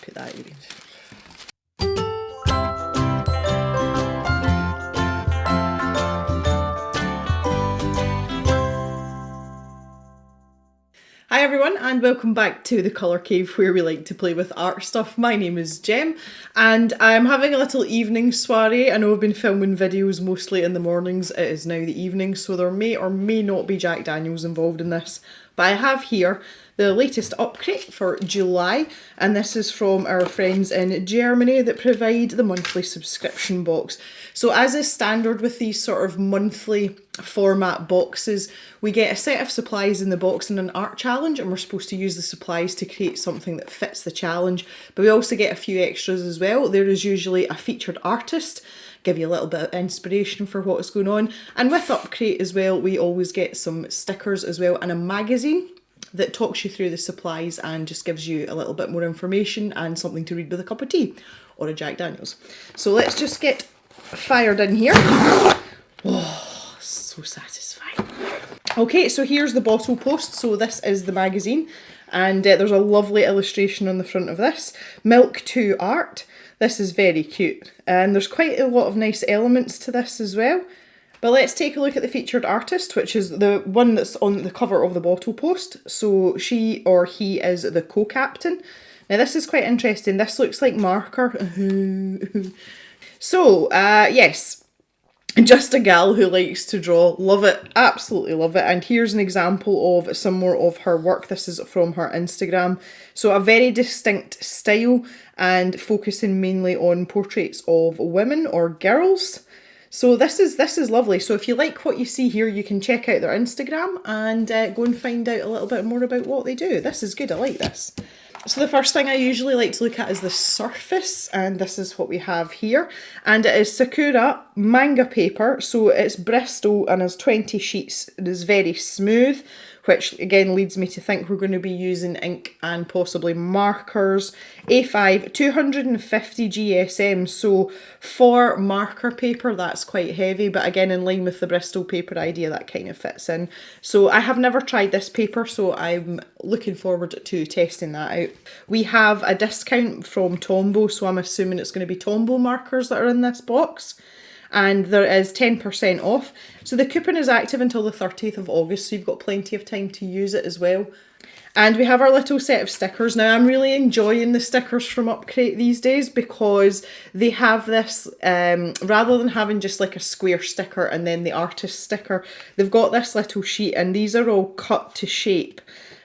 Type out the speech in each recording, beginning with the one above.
put that in. Hi everyone and welcome back to the Colour Cave where we like to play with art stuff. My name is Jem and I'm having a little evening soiree. I know I've been filming videos mostly in the mornings, it is now the evening, so there may or may not be Jack Daniels involved in this. But I have here the latest Upcrate for July, and this is from our friends in Germany that provide the monthly subscription box. So as is standard with these sort of monthly format boxes, we get a set of supplies in the box and an art challenge, and we're supposed to use the supplies to create something that fits the challenge. But we also get a few extras as well. There is usually a featured artist, give you a little bit of inspiration for what is going on. And with Upcrate as well, we always get some stickers as well and a magazine that talks you through the supplies and just gives you a little bit more information and something to read with a cup of tea or a Jack Daniels. So let's just get fired in here. Oh, so satisfying. Okay, so here's the bottle post. So this is the magazine, and there's a lovely illustration on the front of this. Milk to art. This is very cute, and there's quite a lot of nice elements to this as well. But let's take a look at the featured artist, which is the one that's on the cover of the bottle post. So she or he is the co-captain. Now this is quite interesting. This looks like marker. So, yes, just a gal who likes to draw. Love it, absolutely love it. And here's an example of some more of her work. This is from her Instagram. So a very distinct style and focusing mainly on portraits of women or girls. So this is lovely. So if you like what you see here, you can check out their Instagram and go and find out a little bit more about what they do. This is good, I like this. So the first thing I usually like to look at is the surface, and this is what we have here. And it is Sakura manga paper, so it's Bristol and has 20 sheets. It is very smooth, which again leads me to think we're going to be using ink and possibly markers. A5, 250 GSM, so for marker paper that's quite heavy, but again in line with the Bristol paper idea that kind of fits in. So I have never tried this paper, so I'm looking forward to testing that out. We have a discount from Tombow, so I'm assuming it's going to be Tombow markers that are in this box. And there is 10% off. So the coupon is active until the 30th of August, so you've got plenty of time to use it as well. And we have our little set of stickers. Now I'm really enjoying the stickers from Upcrate these days because they have this, rather than having just like a square sticker and then the artist sticker, they've got this little sheet and these are all cut to shape.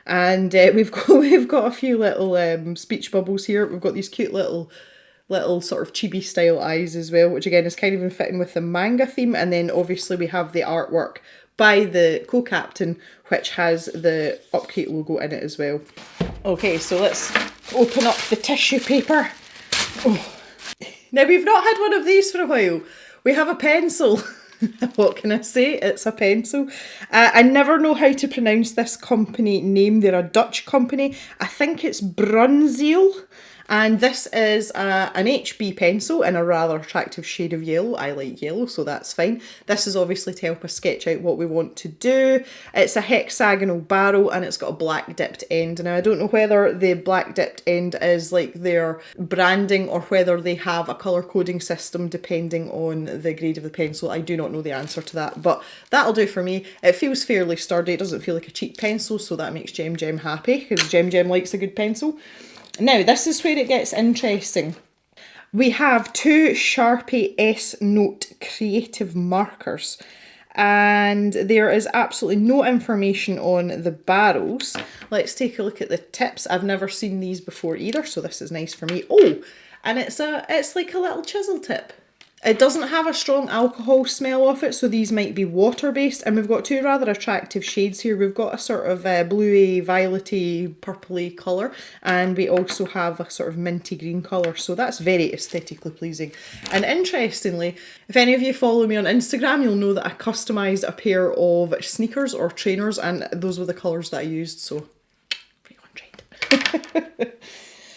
And we've got a few little speech bubbles here. We've got these cute little sort of chibi style eyes as well, which again is kind of in fitting with the manga theme. And then obviously we have the artwork by the co-captain, which has the Upcrate logo in it as well. Okay, so let's open up the tissue paper. Oh. Now we've not had one of these for a while. We have a pencil. What can I say? It's a pencil. I never know how to pronounce this company name. They're a Dutch company. I think it's Brunziel. And this is an HB pencil in a rather attractive shade of yellow. I like yellow, so that's fine. This is obviously to help us sketch out what we want to do. It's a hexagonal barrel and it's got a black dipped end. Now I don't know whether the black dipped end is like their branding or whether they have a colour coding system depending on the grade of the pencil. I do not know the answer to that, but that'll do for me. It feels fairly sturdy. It doesn't feel like a cheap pencil, so that makes Jem happy because Jem likes a good pencil. Now, this is where it gets interesting. We have two Sharpie S-Note creative markers, and there is absolutely no information on the barrels. Let's take a look at the tips. I've never seen these before either, so this is nice for me. Oh, and it's like a little chisel tip. It doesn't have a strong alcohol smell off it, so these might be water-based. And we've got two rather attractive shades here. We've got a sort of bluey, violety, purpley colour, and we also have a sort of minty green colour. So that's very aesthetically pleasing. And interestingly, if any of you follow me on Instagram, you'll know that I customised a pair of sneakers or trainers, and those were the colours that I used, so pretty on trend.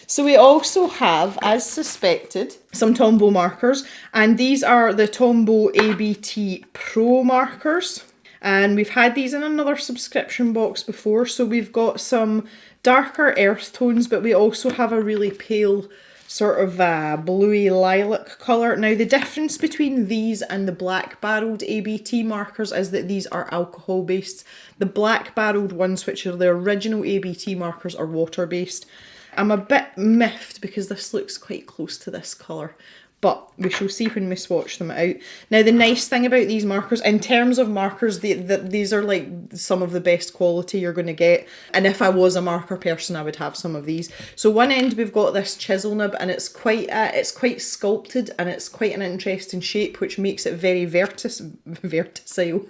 So we also have, as suspected, some Tombow markers, and these are the Tombow ABT Pro markers. And we've had these in another subscription box before. So we've got some darker earth tones, but we also have a really pale sort of bluey lilac colour. Now the difference between these and the black barreled ABT markers is that these are alcohol based. The black barreled ones, which are the original ABT markers, are water based. I'm a bit miffed because this looks quite close to this colour, but we shall see when we swatch them out. Now the nice thing about these markers, in terms of markers, these are like some of the best quality you're going to get, and if I was a marker person I would have some of these. So one end we've got this chisel nib, and it's quite sculpted, and it's quite an interesting shape, which makes it very verticile.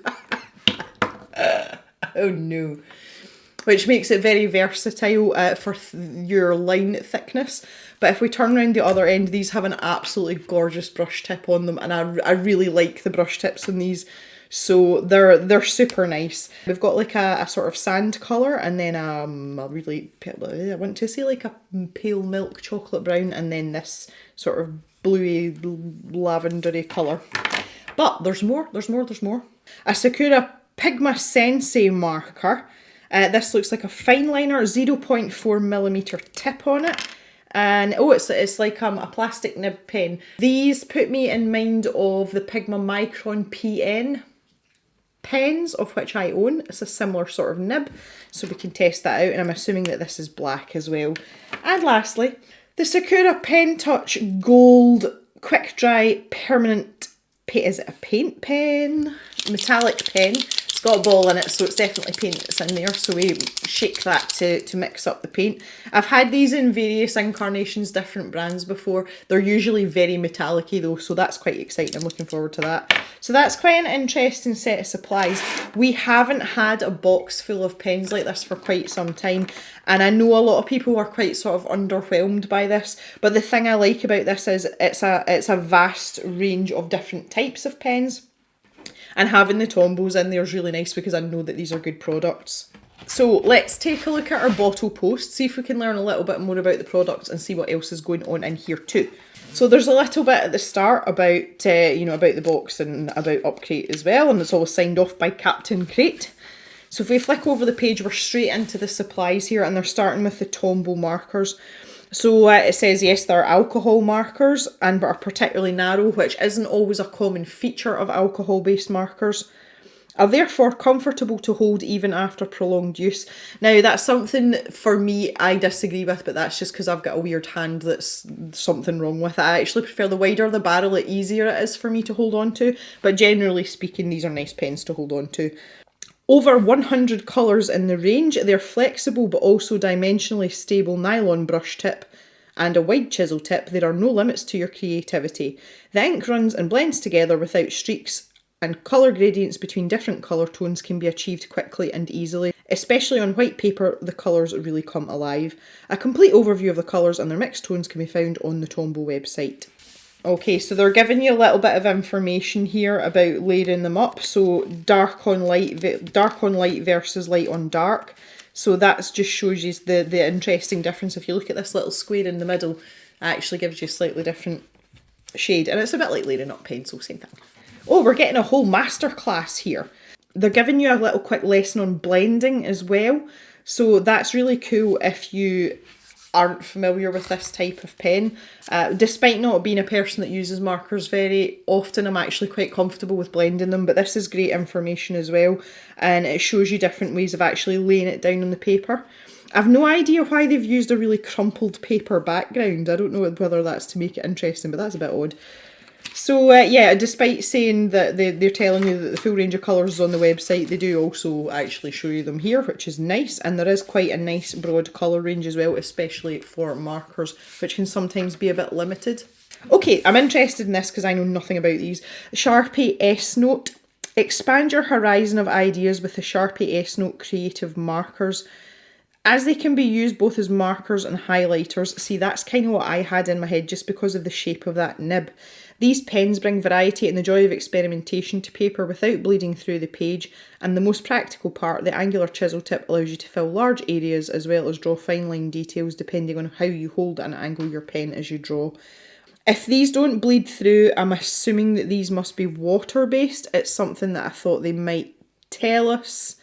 Oh no. Which makes it very versatile for your line thickness. But if we turn around the other end, these have an absolutely gorgeous brush tip on them, and I really like the brush tips on these. So they're super nice. We've got like a sort of sand colour, and then I want to say like a pale milk chocolate brown, and then this sort of bluey lavendery colour. But there's more. A Sakura Pigma Sensei marker. This looks like a fine liner, 0.4mm tip on it. And oh, it's like a plastic nib pen. These put me in mind of the Pigma Micron PN pens, of which I own. It's a similar sort of nib, so we can test that out, and I'm assuming that this is black as well. And lastly, the Sakura Pen Touch Gold Quick Dry Permanent, is it a paint pen? Metallic pen. It's got a ball in it, so it's definitely paint that's in there, so we shake that to mix up the paint. I've had these in various incarnations, different brands before. They're usually very metallic-y though, so that's quite exciting. I'm looking forward to that. So that's quite an interesting set of supplies. We haven't had a box full of pens like this for quite some time, and I know a lot of people are quite sort of underwhelmed by this, but the thing I like about this is it's a vast range of different types of pens. And having the Tombos in there is really nice because I know that these are good products. So let's take a look at our bottle post, see if we can learn a little bit more about the products and see what else is going on in here too. So there's a little bit at the start about, about the box and about Upcrate as well, and it's all signed off by Captain Crate. So if we flick over the page, we're straight into the supplies here, and they're starting with the Tombow markers. So it says, yes, they're alcohol markers, and are particularly narrow, which isn't always a common feature of alcohol-based markers. Are therefore comfortable to hold even after prolonged use. Now, that's something for me I disagree with, but that's just because I've got a weird hand that's something wrong with it. I actually prefer the wider the barrel, the easier it is for me to hold on to, but generally speaking, these are nice pens to hold on to. Over 100 colours in the range, they're flexible but also dimensionally stable nylon brush tip and a wide chisel tip. There are no limits to your creativity. The ink runs and blends together without streaks, and colour gradients between different colour tones can be achieved quickly and easily. Especially on white paper, the colours really come alive. A complete overview of the colours and their mixed tones can be found on the Tombow website. Okay, so they're giving you a little bit of information here about layering them up. So dark on light versus light on dark. So that just shows you the interesting difference. If you look at this little square in the middle, it actually gives you a slightly different shade. And it's a bit like layering up pencil, same thing. Oh, we're getting a whole masterclass here. They're giving you a little quick lesson on blending as well. So that's really cool if you aren't familiar with this type of pen. Despite not being a person that uses markers very often, I'm actually quite comfortable with blending them, but this is great information as well, and it shows you different ways of actually laying it down on the paper. I've no idea why they've used a really crumpled paper background. I don't know whether that's to make it interesting, but that's a bit odd. So yeah, despite saying that they're telling you that the full range of colours is on the website, they do also actually show you them here, which is nice. And there is quite a nice broad colour range as well, especially for markers, which can sometimes be a bit limited. Okay, I'm interested in this because I know nothing about these. Sharpie S-Note. Expand your horizon of ideas with the Sharpie S-Note creative markers. As they can be used both as markers and highlighters. See, that's kind of what I had in my head just because of the shape of that nib. These pens bring variety and the joy of experimentation to paper without bleeding through the page, and the most practical part, the angular chisel tip allows you to fill large areas as well as draw fine line details depending on how you hold and angle your pen as you draw. If these don't bleed through, I'm assuming that these must be water-based. It's something that I thought they might tell us.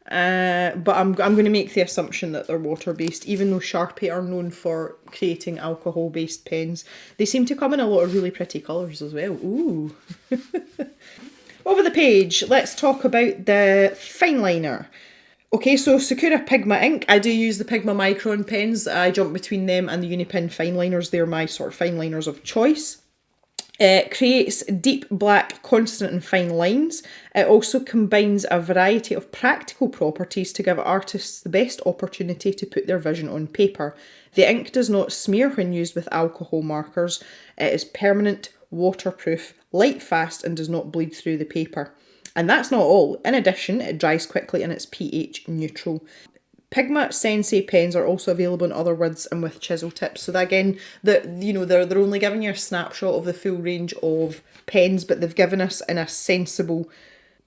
But I'm going to make the assumption that they're water-based, even though Sharpie are known for creating alcohol-based pens. They seem to come in a lot of really pretty colours as well. Ooh. Over the page, let's talk about the fine liner. Okay, so Sakura Pigma ink. I do use the Pigma Micron pens. I jump between them and the Unipin fine liners. They're my sort of fine liners of choice. It creates deep black, constant and fine lines. It also combines a variety of practical properties to give artists the best opportunity to put their vision on paper. The ink does not smear when used with alcohol markers. It is permanent, waterproof, light fast and does not bleed through the paper. And that's not all. In addition, it dries quickly and it's pH neutral. Pigma Sensei pens are also available in other widths and with chisel tips. So that, again, they're only giving you a snapshot of the full range of pens, but they've given us in a sensible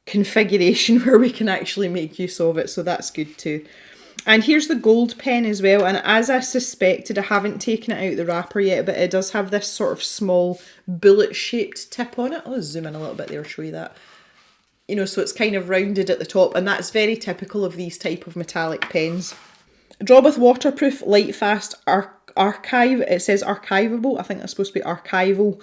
configuration where we can actually make use of it. So that's good too. And here's the gold pen as well. And as I suspected, I haven't taken it out the wrapper yet, but it does have this sort of small bullet-shaped tip on it. I'll zoom in a little bit there, show you that. So it's kind of rounded at the top, and that's very typical of these type of metallic pens. Draw with waterproof, light fast, archive, it says archivable, I think that's supposed to be archival,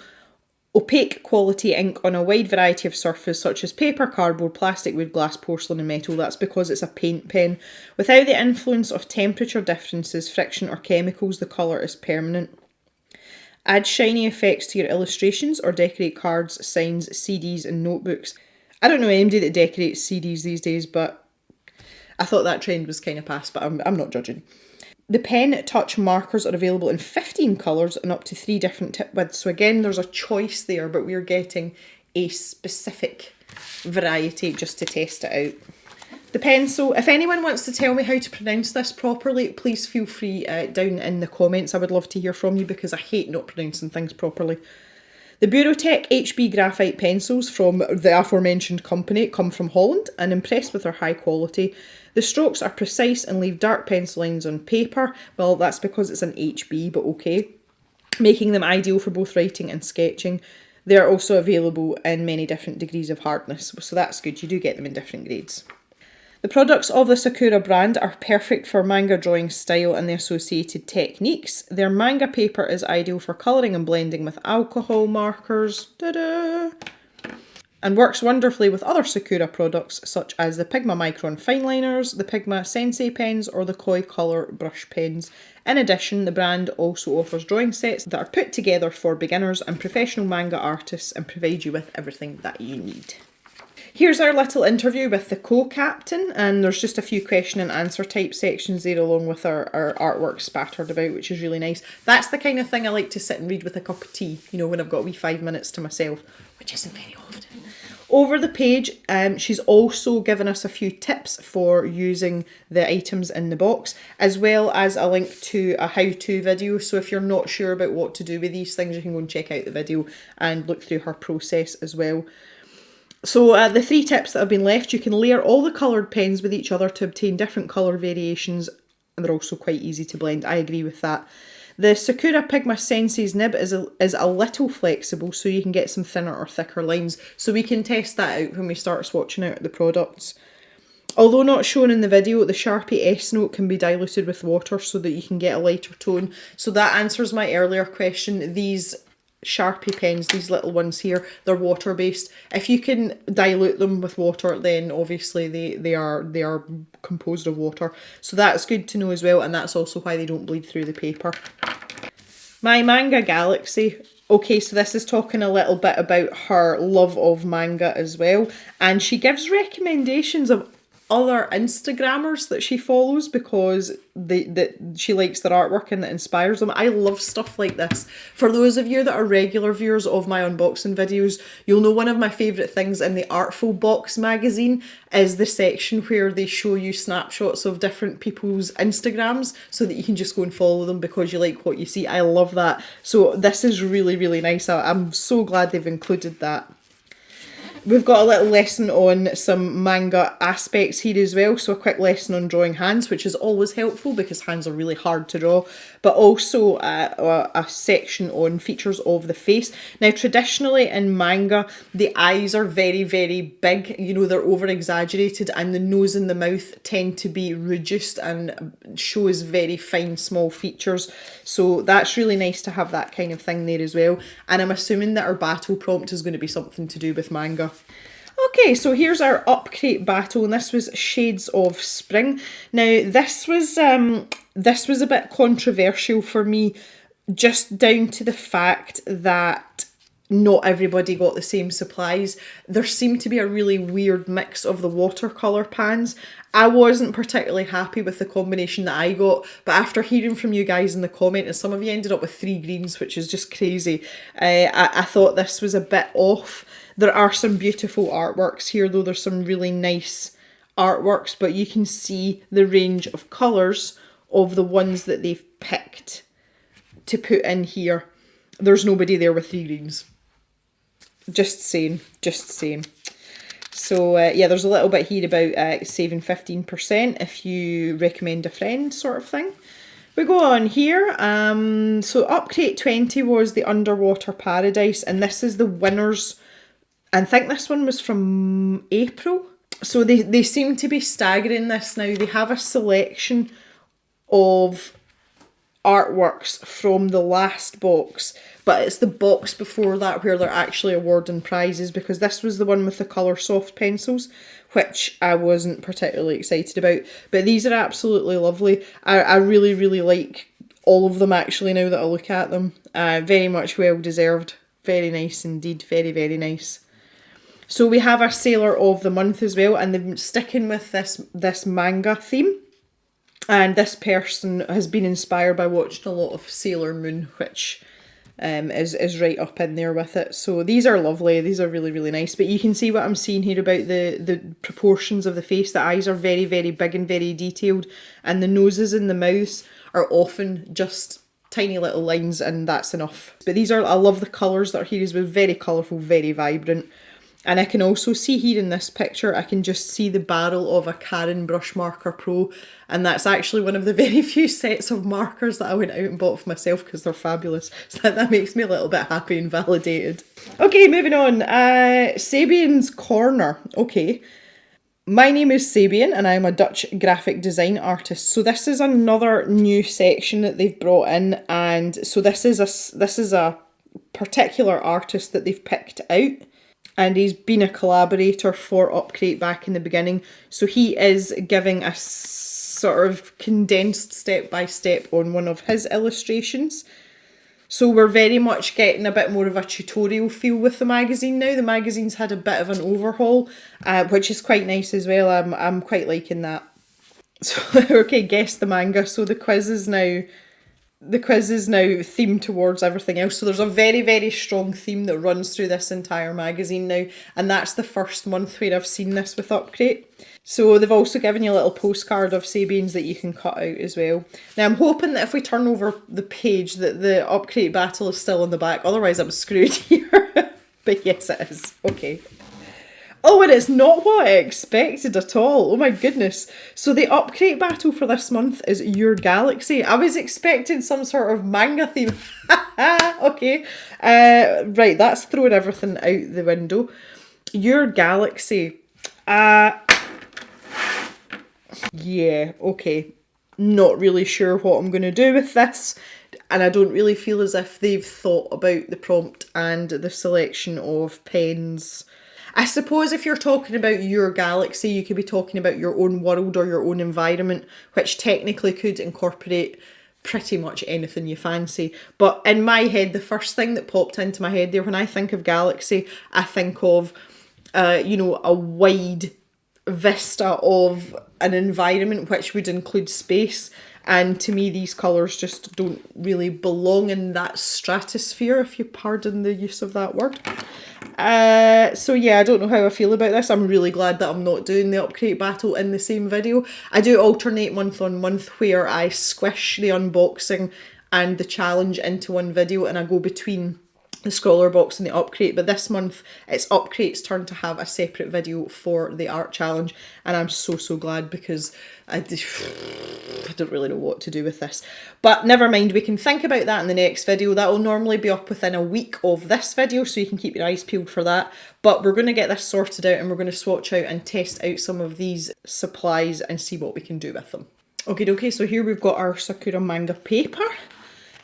opaque quality ink on a wide variety of surfaces such as paper, cardboard, plastic, wood, glass, porcelain and metal. That's because it's a paint pen. Without the influence of temperature differences, friction or chemicals, the colour is permanent. Add shiny effects to your illustrations or decorate cards, signs, CDs and notebooks. I don't know anybody that decorates CDs these days, but I thought that trend was kind of past, but I'm not judging. The pen touch markers are available in 15 colours and up to 3 different tip widths. So again, there's a choice there, but we're getting a specific variety just to test it out. The pencil, if anyone wants to tell me how to pronounce this properly, please feel free down in the comments. I would love to hear from you because I hate not pronouncing things properly. The Burotech HB graphite pencils from the aforementioned company come from Holland, and impressed with their high quality. The strokes are precise and leave dark pencil lines on paper. Well, that's because it's an HB, but okay. Making them ideal for both writing and sketching. They are also available in many different degrees of hardness, so that's good. You do get them in different grades. The products of the Sakura brand are perfect for manga drawing style and the associated techniques. Their manga paper is ideal for colouring and blending with alcohol markers. Ta-da! And works wonderfully with other Sakura products such as the Pigma Micron fine liners, the Pigma Sensei pens or the Koi Colour brush pens. In addition, the brand also offers drawing sets that are put together for beginners and professional manga artists and provide you with everything that you need. Here's our little interview with the co-captain, and there's just a few question and answer type sections there along with our artwork spattered about, which is really nice. That's the kind of thing I like to sit and read with a cup of tea, when I've got a wee 5 minutes to myself, which isn't very often. Over the page, she's also given us a few tips for using the items in the box, as well as a link to a how-to video. So if you're not sure about what to do with these things, you can go and check out the video and look through her process as well. So the 3 tips that have been left, you can layer all the coloured pens with each other to obtain different colour variations, and they're also quite easy to blend. I agree with that. The Sakura Pigma Sensei's nib is a little flexible, so you can get some thinner or thicker lines. So we can test that out when we start swatching out the products. Although not shown in the video, the Sharpie S Note can be diluted with water so that you can get a lighter tone. So that answers my earlier question. These Sharpie pens, these little ones here, they're water based. If you can dilute them with water, then obviously they are composed of water, so that's good to know as well, and that's also why they don't bleed through the paper. My manga galaxy. Okay, so this is talking a little bit about her love of manga as well, and she gives recommendations of other Instagrammers that she follows because she likes their artwork and that inspires them. I love stuff like this. For those of you that are regular viewers of my unboxing videos, you'll know one of my favourite things in the Artful Box magazine is the section where they show you snapshots of different people's Instagrams so that you can just go and follow them because you like what you see. I love that. So this is really, really nice. I'm so glad they've included that. We've got a little lesson on some manga aspects here as well. So a quick lesson on drawing hands, which is always helpful because hands are really hard to draw. But also a section on features of the face. Now, traditionally in manga, the eyes are very, very big. You know, they're over exaggerated, and the nose and the mouth tend to be reduced and shows very fine, small features. So that's really nice to have that kind of thing there as well. And I'm assuming that our battle prompt is going to be something to do with manga. Okay, so here's our Upcrate battle, and this was Shades of Spring. Now, this was a bit controversial for me, just down to the fact that not everybody got the same supplies. There seemed to be a really weird mix of the watercolour pans. I wasn't particularly happy with the combination that I got, but after hearing from you guys in the comment, and some of you ended up with 3 greens, which is just crazy, I thought this was a bit off. There are some beautiful artworks here, though. There's some really nice artworks, but you can see the range of colours of the ones that they've picked to put in here. There's nobody there with 3 greens. Just saying. So yeah, there's a little bit here about saving 15% if you recommend a friend, sort of thing. We go on here. So Upcrate 20 was the Underwater Paradise, and this is the winners. I think this one was from April. So they seem to be staggering this now. They have a selection of artworks from the last box, but it's the box before that where they're actually awarding prizes, because this was the one with the colour soft pencils, which I wasn't particularly excited about. But these are absolutely lovely. I really, really like all of them actually now that I look at them. Very much well deserved. Very nice indeed. Very, very nice. So we have our Sailor of the Month as well, and they've been sticking with this manga theme. And this person has been inspired by watching a lot of Sailor Moon, which is right up in there with it. So these are lovely. These are really, really nice. But you can see what I'm seeing here about the proportions of the face. The eyes are very, very big and very detailed. And the noses and the mouths are often just tiny little lines, and that's enough. But these are, I love the colours that are here as well. Very colourful, very vibrant. And I can also see here in this picture, I can just see the barrel of a Karen Brush Marker Pro. And that's actually one of the very few sets of markers that I went out and bought for myself because they're fabulous. So that makes me a little bit happy and validated. Okay, moving on. Sabian's Corner. Okay. My name is Sabian and I'm a Dutch graphic design artist. So this is another new section that they've brought in. And so this is a particular artist that they've picked out. And he's been a collaborator for Upcrate back in the beginning. So he is giving a sort of condensed step-by-step on one of his illustrations. So we're very much getting a bit more of a tutorial feel with the magazine now. The magazine's had a bit of an overhaul, which is quite nice as well. I'm quite liking that. So, okay, guess the manga. So the quiz is now themed towards everything else. So there's a very, very strong theme that runs through this entire magazine now. And that's the first month where I've seen this with Upcrate. So they've also given you a little postcard of Sabians that you can cut out as well. Now I'm hoping that if we turn over the page that the Upcrate battle is still on the back. Otherwise I'm screwed here. But yes, it is. Okay. Oh, and it's not what I expected at all. Oh my goodness. So the Upcrate battle for this month is Your Galaxy. I was expecting some sort of manga theme. Okay. Right, that's throwing everything out the window. Your Galaxy. Yeah, okay. Not really sure what I'm going to do with this. And I don't really feel as if they've thought about the prompt and the selection of pens. I suppose if you're talking about your galaxy, you could be talking about your own world or your own environment, which technically could incorporate pretty much anything you fancy. But in my head, the first thing that popped into my head there, when I think of galaxy, I think of, a wide vista of an environment which would include space. And to me, these colours just don't really belong in that stratosphere, if you pardon the use of that word. So yeah, I don't know how I feel about this. I'm really glad that I'm not doing the Upcrate battle in the same video. I do alternate month on month where I squish the unboxing and the challenge into one video, and I go between the scroller box and the Upcrate, but this month it's Upcrate's turn to have a separate video for the art challenge, and I'm so glad, because I don't really know what to do with this. But never mind, we can think about that in the next video. That will normally be up within a week of this video, so you can keep your eyes peeled for that. But we're going to get this sorted out, and we're going to swatch out and test out some of these supplies and see what we can do with them. Okay, so here we've got our Sakura manga paper,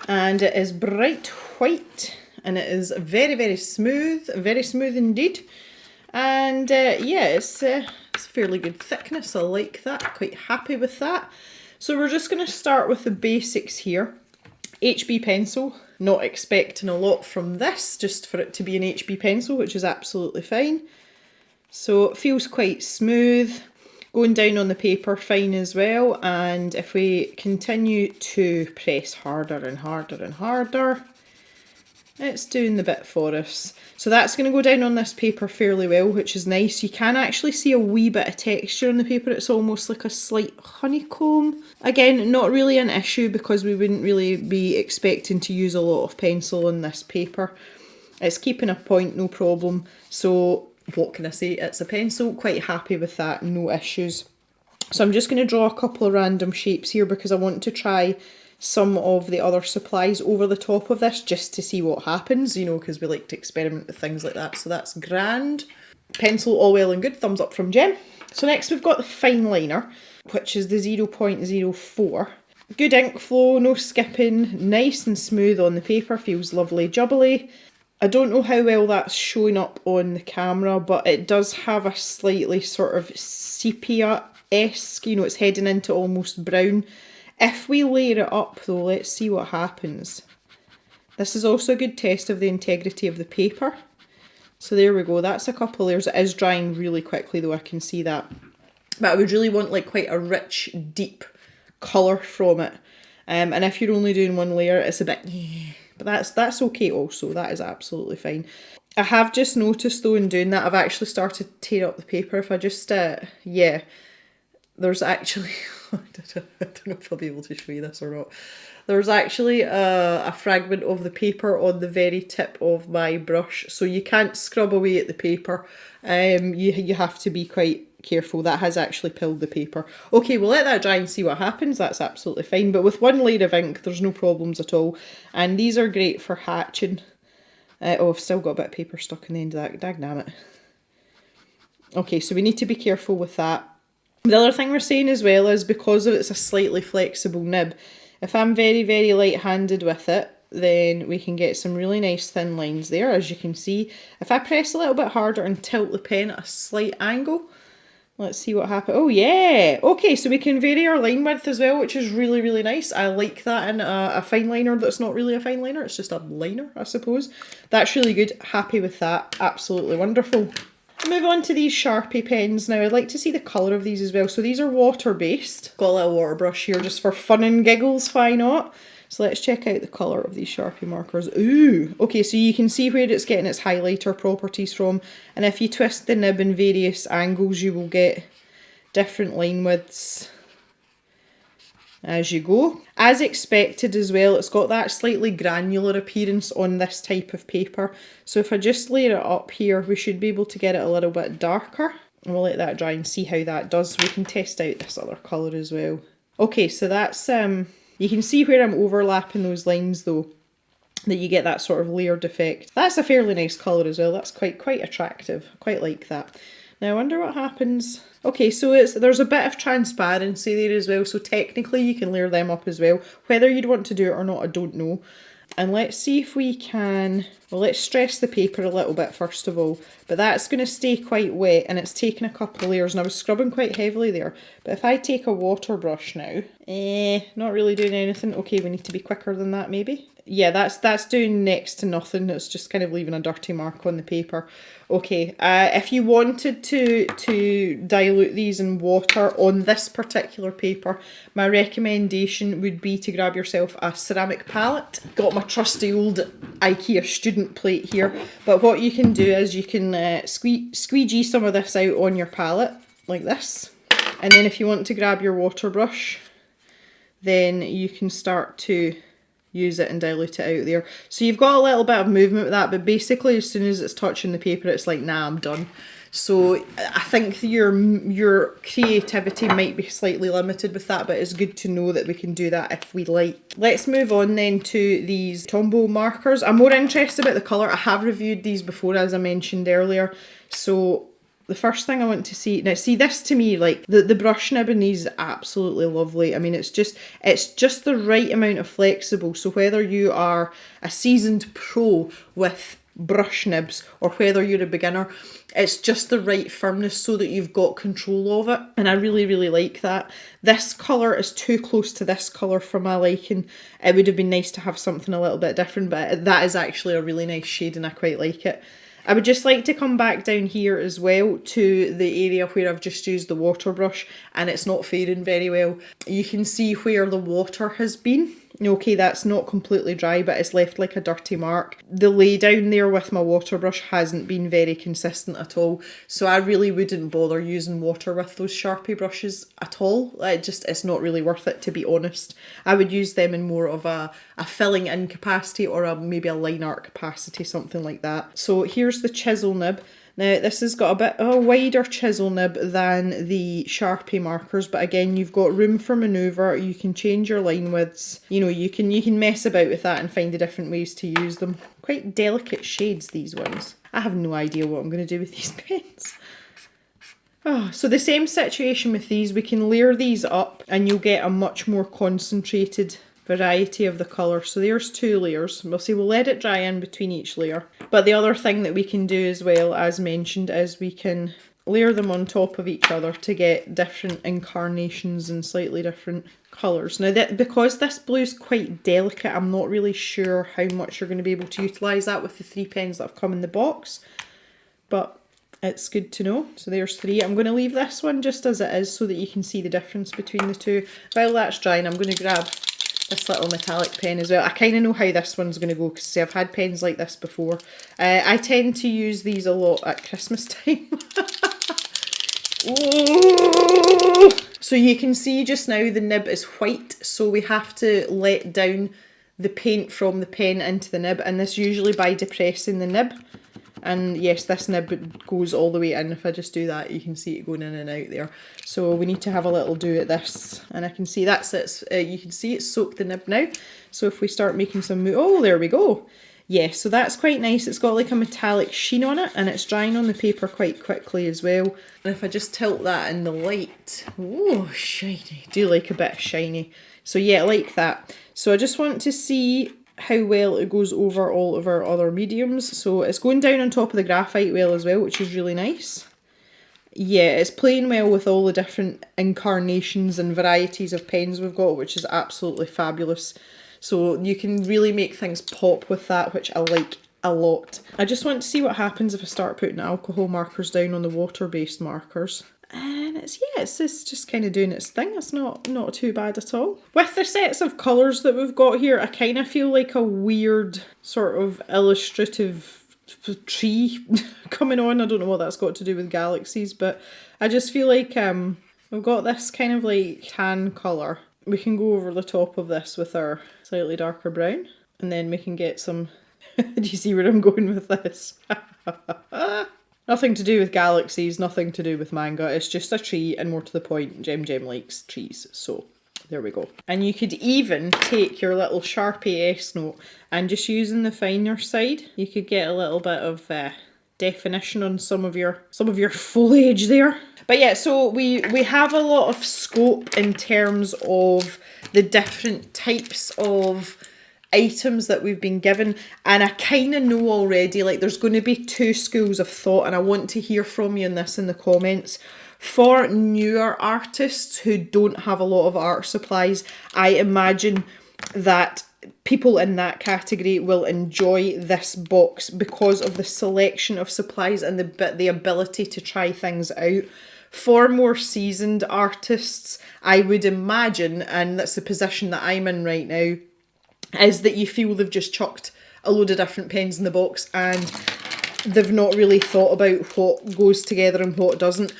and it is bright white. And it is very smooth indeed. And yeah, it's fairly good thickness. I like that, quite happy with that. So we're just going to start with the basics here. HB pencil, not expecting a lot from this, just for it to be an HB pencil, which is absolutely fine. So it feels quite smooth. Going down on the paper, fine as well. And if we continue to press harder and harder and harder, it's doing the bit for us. So that's going to go down on this paper fairly well, which is nice. You can actually see a wee bit of texture on the paper. It's almost like a slight honeycomb. Again, not really an issue, because we wouldn't really be expecting to use a lot of pencil on this paper. It's keeping a point, no problem. So what can I say? It's a pencil. Quite happy with that, no issues. So I'm just going to draw a couple of random shapes here, because I want to try some of the other supplies over the top of this just to see what happens, you know, because we like to experiment with things like that. So that's grand. Pencil, all well and good, thumbs up from Jem. So next we've got the fine liner, which is the 0.04. Good ink flow, no skipping, nice and smooth on the paper, feels lovely jubbly. I don't know how well that's showing up on the camera, but it does have a slightly sort of sepia-esque, you know, it's heading into almost brown. If we layer it up though, let's see what happens. This is also a good test of the integrity of the paper. So there we go, that's a couple of layers. It is drying really quickly though, I can see that. But I would really want like quite a rich, deep colour from it. And if you're only doing one layer, it's a bit, but that's okay also, that is absolutely fine. I have just noticed though in doing that, I've actually started to tear up the paper. If I just, yeah, there's actually, I don't know if I'll be able to show you this or not. There's actually a fragment of the paper on the very tip of my brush, so you can't scrub away at the paper. You have to be quite careful. That has actually pilled the paper. Okay, we'll let that dry and see what happens. That's absolutely fine. But with one layer of ink, there's no problems at all. And these are great for hatching. Oh, I've still got a bit of paper stuck in the end of that. Dagnammit. Okay, so we need to be careful with that. The other thing we're saying as well is, because it's a slightly flexible nib, if I'm very light-handed with it, then we can get some really nice thin lines there, as you can see. If I press a little bit harder and tilt the pen at a slight angle, let's see what happens. Oh yeah! Okay, so we can vary our line width as well, which is really nice. I like that in a fine liner that's not really a fine liner, it's just a liner, I suppose. That's really good. Happy with that. Absolutely wonderful. Move on to these Sharpie pens now. I'd like to see the colour of these as well. So these are water-based. Got a little water brush here just for fun and giggles, why not? So let's check out the colour of these Sharpie markers. Ooh! Okay, so you can see where it's getting its highlighter properties from. And if you twist the nib in various angles, you will get different line widths as you go. As expected as well, it's got that slightly granular appearance on this type of paper. So if I just layer it up here, we should be able to get it a little bit darker. And we'll let that dry and see how that does. We can test out this other colour as well. Okay, so that's, you can see where I'm overlapping those lines though, that you get that sort of layered effect. That's a fairly nice colour as well. That's quite attractive. I quite like that. Now I wonder what happens. Okay, so there's a bit of transparency there as well, so technically you can layer them up as well. Whether you'd want to do it or not, I don't know. And let's see if we can, well, let's stress the paper a little bit first of all. But that's going to stay quite wet, and it's taken a couple of layers, and I was scrubbing quite heavily there. But if I take a water brush now, not really doing anything. Okay, we need to be quicker than that maybe. Yeah, that's doing next to nothing. It's just kind of leaving a dirty mark on the paper. Okay, if you wanted to dilute these in water on this particular paper, my recommendation would be to grab yourself a ceramic palette. Got my trusty old IKEA student plate here, but what you can do is you can squeegee some of this out on your palette, like this. And then if you want to grab your water brush, then you can start to use it and dilute it out there. So you've got a little bit of movement with that, but basically as soon as it's touching the paper, it's like, nah, I'm done. So I think your creativity might be slightly limited with that, but it's good to know that we can do that if we like. Let's move on then to these Tombow markers. I'm more interested about the colour. I have reviewed these before, as I mentioned earlier. So the first thing I want to see, now see this to me, like the brush nib in these is absolutely lovely. I mean, it's just the right amount of flexible. So whether you are a seasoned pro with brush nibs or whether you're a beginner, it's just the right firmness so that you've got control of it, and I really, really like that. This colour is too close to this colour for my liking. It would have been nice to have something a little bit different, but that is actually a really nice shade and I quite like it. I would just like to come back down here as well to the area where I've just used the water brush and it's not fading very well. You can see where the water has been. Okay, that's not completely dry, but it's left like a dirty mark. The lay down there with my water brush hasn't been very consistent at all, so I really wouldn't bother using water with those Sharpie brushes at all. It's not really worth it, to be honest. I would use them in more of a filling in capacity or maybe a line art capacity, something like that. So here's the chisel nib. Now this has got a bit of a wider chisel nib than the Sharpie markers, but again, you've got room for manoeuvre. You can change your line widths. You know, you can mess about with that and find the different ways to use them. Quite delicate shades, these ones. I have no idea what I'm going to do with these pens. Oh, so the same situation with these. We can layer these up and you'll get a much more concentrated variety of the colour. So there's 2 layers. We'll let it dry in between each layer. But the other thing that we can do as well, as mentioned, is we can layer them on top of each other to get different incarnations and slightly different colours. Now, because this blue is quite delicate, I'm not really sure how much you're going to be able to utilise that with the 3 pens that have come in the box. But it's good to know. So there's 3. I'm going to leave this one just as it is so that you can see the difference between the 2. While that's drying, I'm going to grab this little metallic pen as well. I kind of know how this one's going to go because see, I've had pens like this before. I tend to use these a lot at Christmas time. Ooh. So you can see just now the nib is white, so we have to let down the paint from the pen into the nib, and this usually by depressing the nib. And yes, this nib goes all the way in. If I just do that, you can see it going in and out there. So we need to have a little do at this. And I can see that's it. You can see it's soaked the nib now. So if we start making some oh, there we go. Yeah, so that's quite nice. It's got like a metallic sheen on it and it's drying on the paper quite quickly as well. And if I just tilt that in the light, oh, shiny. I do like a bit of shiny. So yeah, I like that. So I just want to see how well it goes over all of our other mediums. So it's going down on top of the graphite well as well, which is really nice. Yeah, it's playing well with all the different incarnations and varieties of pens we've got, which is absolutely fabulous. So you can really make things pop with that, which I like a lot. I just want to see what happens if I start putting alcohol markers down on the water-based markers. And it's just kind of doing its thing. It's not too bad at all. With the sets of colours that we've got here, I kind of feel like a weird sort of illustrative tree coming on. I don't know what that's got to do with galaxies, but I just feel like we've got this kind of like tan colour. We can go over the top of this with our slightly darker brown, and then we can get some... Do you see where I'm going with this? Nothing to do with galaxies, nothing to do with manga. It's just a tree, and more to the point, Gem likes trees. So there we go. And you could even take your little Sharpie S-note and just using the finer side, you could get a little bit of definition on some of your foliage there. But yeah, so we have a lot of scope in terms of the different types of items that we've been given, and I kind of know already, like there's going to be 2 schools of thought, and I want to hear from you on this in the comments. For newer artists who don't have a lot of art supplies, I imagine that people in that category will enjoy this box because of the selection of supplies and the ability to try things out. For more seasoned artists, I would imagine, and that's the position that I'm in right now, is that you feel they've just chucked a load of different pens in the box and they've not really thought about what goes together and what doesn't.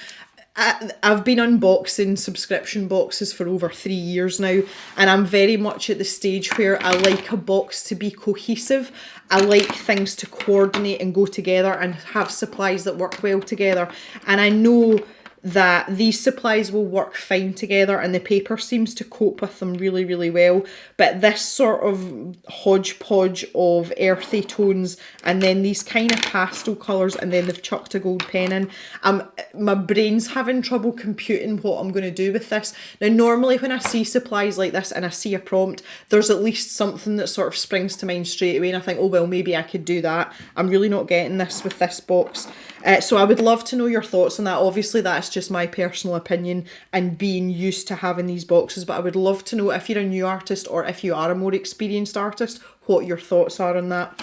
I've been unboxing subscription boxes for over 3 years now, and I'm very much at the stage where I like a box to be cohesive. I like things to coordinate and go together and have supplies that work well together. And I know that these supplies will work fine together and the paper seems to cope with them really, really well. But this sort of hodgepodge of earthy tones and then these kind of pastel colours and then they've chucked a gold pen in. My brain's having trouble computing what I'm going to do with this. Now normally when I see supplies like this and I see a prompt, there's at least something that sort of springs to mind straight away and I think, oh well, maybe I could do that. I'm really not getting this with this box. So I would love to know your thoughts on that. Obviously that's just my personal opinion and being used to having these boxes, but I would love to know if you're a new artist or if you are a more experienced artist, what your thoughts are on that.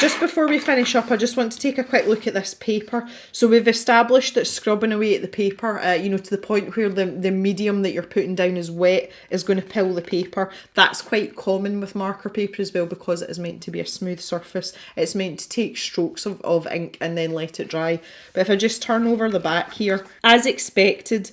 Just before we finish up, I just want to take a quick look at this paper. So we've established that scrubbing away at the paper, you know, to the point where the medium that you're putting down is wet is going to pill the paper. That's quite common with marker paper as well because it is meant to be a smooth surface. It's meant to take strokes of ink and then let it dry. But if I just turn over the back here, as expected,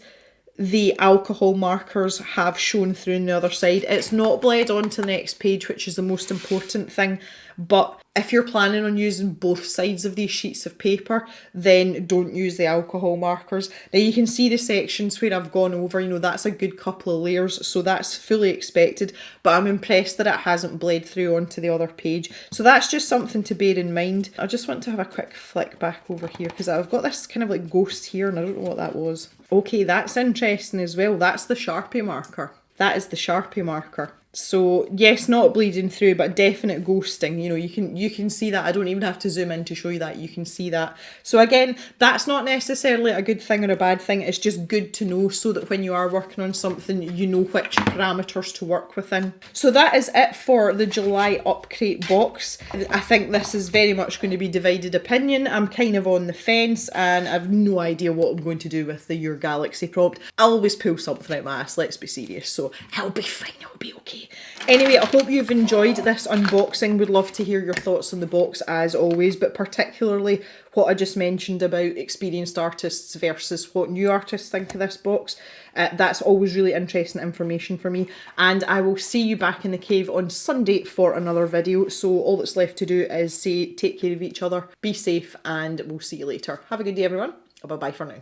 the alcohol markers have shown through on the other side. It's not bled onto the next page, which is the most important thing, but if you're planning on using both sides of these sheets of paper, then don't use the alcohol markers. Now you can see the sections where I've gone over, you know, that's a good couple of layers, so that's fully expected, but I'm impressed that it hasn't bled through onto the other page. So that's just something to bear in mind. I just want to have a quick flick back over here because I've got this kind of like ghost here and I don't know what that was. Okay, that's interesting as well. That's the Sharpie marker. That is the Sharpie marker. So yes, not bleeding through, but definite ghosting. You know, you can see that. I don't even have to zoom in to show you that. You can see that. So again, that's not necessarily a good thing or a bad thing. It's just good to know so that when you are working on something, you know which parameters to work within. So that is it for the July Upcrate box. I think this is very much going to be divided opinion. I'm kind of on the fence and I've no idea what I'm going to do with the Your Galaxy prompt. I'll always pull something out my ass, let's be serious. So it'll be fine, it'll be okay. Anyway, I hope you've enjoyed this unboxing. Would love to hear your thoughts on the box as always, but particularly what I just mentioned about experienced artists versus what new artists think of this box. That's always really interesting information for me. And I will see you back in the cave on Sunday for another video. So all that's left to do is say take care of each other, be safe, and we'll see you later. Have a good day, everyone. Bye-bye for now.